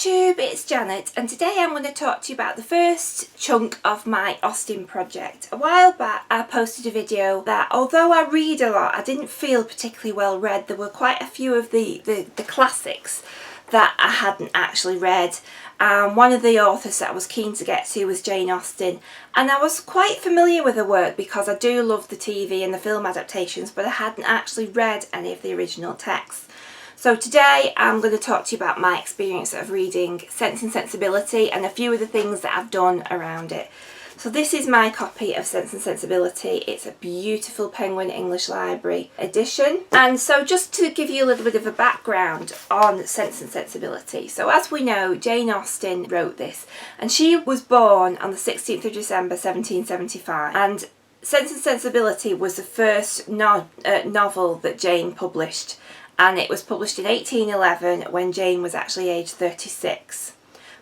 YouTube, it's Janet, and today I'm going to talk to you about the first chunk of my Austen project. A while back I posted a video that, although I read a lot, I didn't feel particularly well read. There were quite a few of the classics that I hadn't actually read. One of the authors that I was keen to get to was Jane Austen, and I was quite familiar with her work because I do love the TV and the film adaptations, but I hadn't actually read any of the original texts. So today I'm going to talk to you about my experience of reading Sense and Sensibility and a few of the things that I've done around it. So this is my copy of Sense and Sensibility. It's a beautiful Penguin English Library edition. And so just to give you a little bit of a background on Sense and Sensibility. So as we know, Jane Austen wrote this, and she was born on the 16th of December 1775. And Sense and Sensibility was the first novel that Jane published. And it was published in 1811 when Jane was actually aged 36.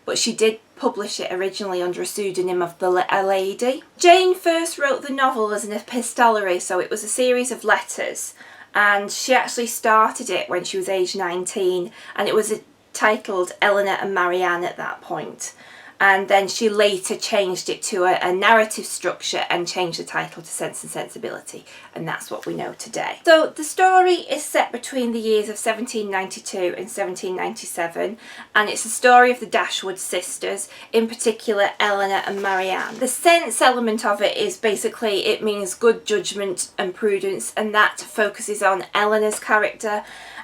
But she did publish it originally under a pseudonym of a lady. Jane first wrote the novel as an epistolary, so it was a series of letters. And she actually started it when she was aged 19, and it was titled Eleanor and Marianne at that point. And then she later changed it to a narrative structure and changed the title to Sense and Sensibility, and that's what we know today. So the story is set between the years of 1792 and 1797, and it's the story of the Dashwood sisters, in particular Eleanor and Marianne. The sense element of it is basically, it means good judgment and prudence, and that focuses on Eleanor's character.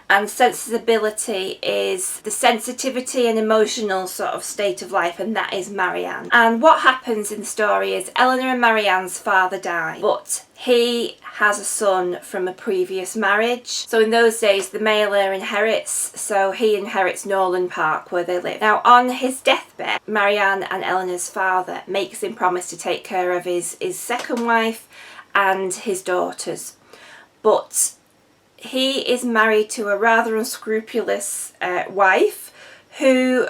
And sensibility is the sensitivity and emotional sort of state of life, and that is Marianne. And what happens in the story is Eleanor and Marianne's father died, but he has a son from a previous marriage. So in those days the male heir inherits, so he inherits Norland Park where they live. Now on his deathbed, Marianne and Eleanor's father makes him promise to take care of his second wife and his daughters. But he is married to a rather unscrupulous wife who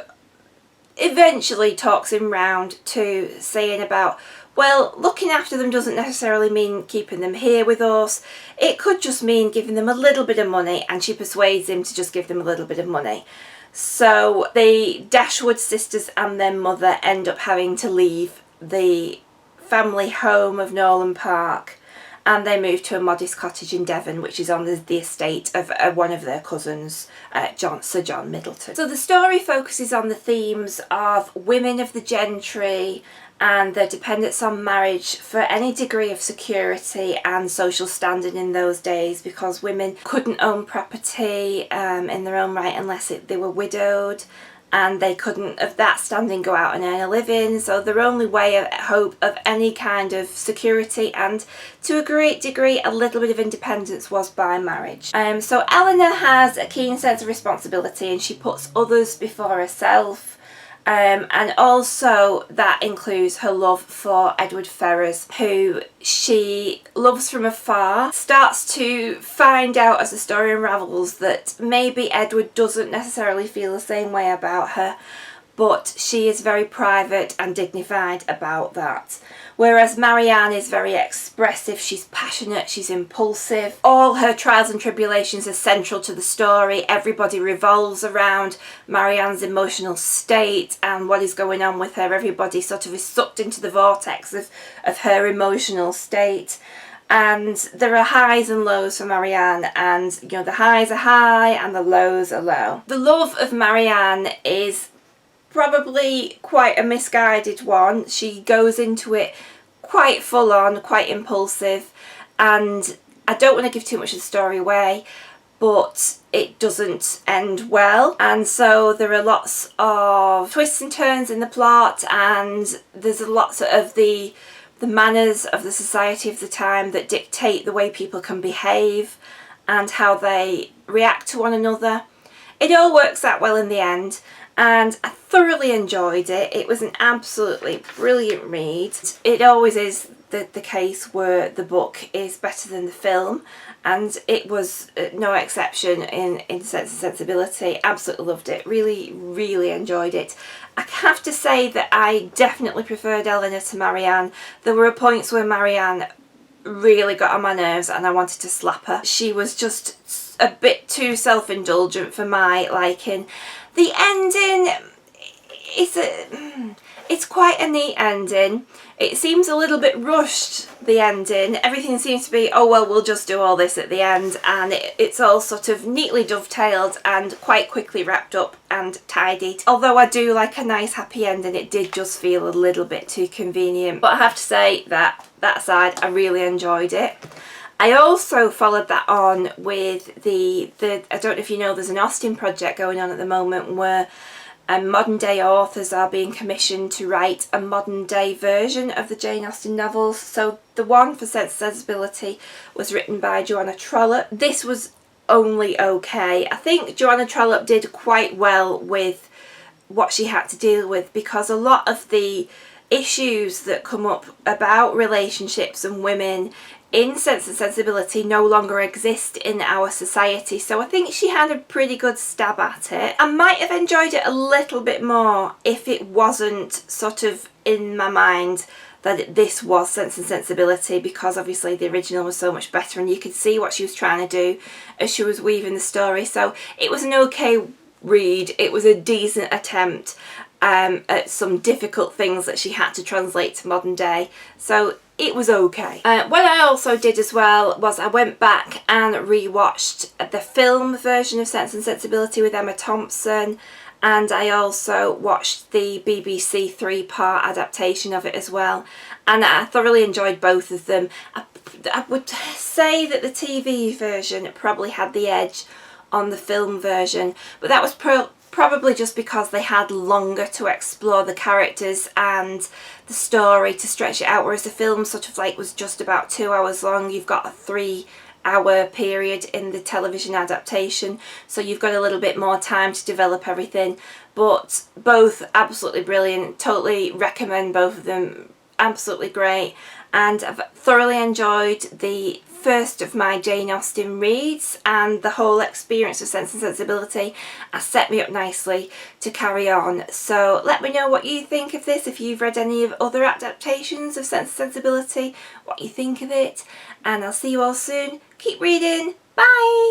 eventually talks him round to saying about, well, looking after them doesn't necessarily mean keeping them here with us. It could just mean giving them a little bit of money, and she persuades him to just give them a little bit of money. So the Dashwood sisters and their mother end up having to leave the family home of Norland Park, and they move to a modest cottage in Devon, which is on the estate of one of their cousins, Sir John Middleton. So the story focuses on the themes of women of the gentry and their dependence on marriage for any degree of security and social standing in those days, because women couldn't own property in their own right unless they were widowed, and they couldn't of that standing go out and earn a living. So their only way of hope of any kind of security and to a great degree a little bit of independence was by marriage. So Eleanor has a keen sense of responsibility, and she puts others before herself. And also that includes her love for Edward Ferrars, who she loves from afar. Starts to find out as the story unravels that maybe Edward doesn't necessarily feel the same way about her, but she is very private and dignified about that. Whereas Marianne is very expressive, she's passionate, she's impulsive. All her trials and tribulations are central to the story. Everybody revolves around Marianne's emotional state and what is going on with her. Everybody sort of is sucked into the vortex of her emotional state. And there are highs and lows for Marianne, and you know, the highs are high and the lows are low. The love of Marianne is probably quite a misguided one. She goes into it quite full on, quite impulsive, and I don't want to give too much of the story away, but it doesn't end well, and so there are lots of twists and turns in the plot, and there's lots of the manners of the society of the time that dictate the way people can behave and how they react to one another. It all works out well in the end, and I thoroughly enjoyed it. It was an absolutely brilliant read. It always is the case where the book is better than the film, and it was no exception in Sense and Sensibility. Absolutely loved it. Really, really enjoyed it. I have to say that I definitely preferred Eleanor to Marianne. There were points where Marianne really got on my nerves and I wanted to slap her. She was just a bit too self-indulgent for my liking. The ending it's quite a neat ending. It seems a little bit rushed, the ending. Everything seems to be, oh well, we'll just do all this at the end, and it's all sort of neatly dovetailed and quite quickly wrapped up and tidied. Although I do like a nice happy ending, it did just feel a little bit too convenient. But I have to say that aside, I really enjoyed it. I also followed that on with the I don't know if you know, there's an Austen project going on at the moment where modern day authors are being commissioned to write a modern day version of the Jane Austen novels. So the one for Sensibility was written by Joanna Trollope. This was only okay. I think Joanna Trollope did quite well with what she had to deal with, because a lot of the issues that come up about relationships and women in Sense and Sensibility no longer exist in our society, so I think she had a pretty good stab at it. I might have enjoyed it a little bit more if it wasn't sort of in my mind that this was Sense and Sensibility, because obviously the original was so much better and you could see what she was trying to do as she was weaving the story. So it was an okay read. It was a decent attempt at some difficult things that she had to translate to modern day, so it was okay. What I also did as well was I went back and rewatched the film version of Sense and Sensibility with Emma Thompson, and I also watched the BBC 3-part adaptation of it as well, and I thoroughly enjoyed both of them. I would say that the TV version probably had the edge on the film version, but that was probably just because they had longer to explore the characters and the story to stretch it out, whereas the film sort of like was just about 2 hours long. You've got a 3-hour period in the television adaptation, so you've got a little bit more time to develop everything. But both absolutely brilliant, totally recommend both of them, absolutely great, and I've thoroughly enjoyed the first of my Jane Austen reads, and the whole experience of Sense and Sensibility has set me up nicely to carry on. So let me know what you think of this, if you've read any of other adaptations of Sense and Sensibility, what you think of it, and I'll see you all soon. Keep reading, bye!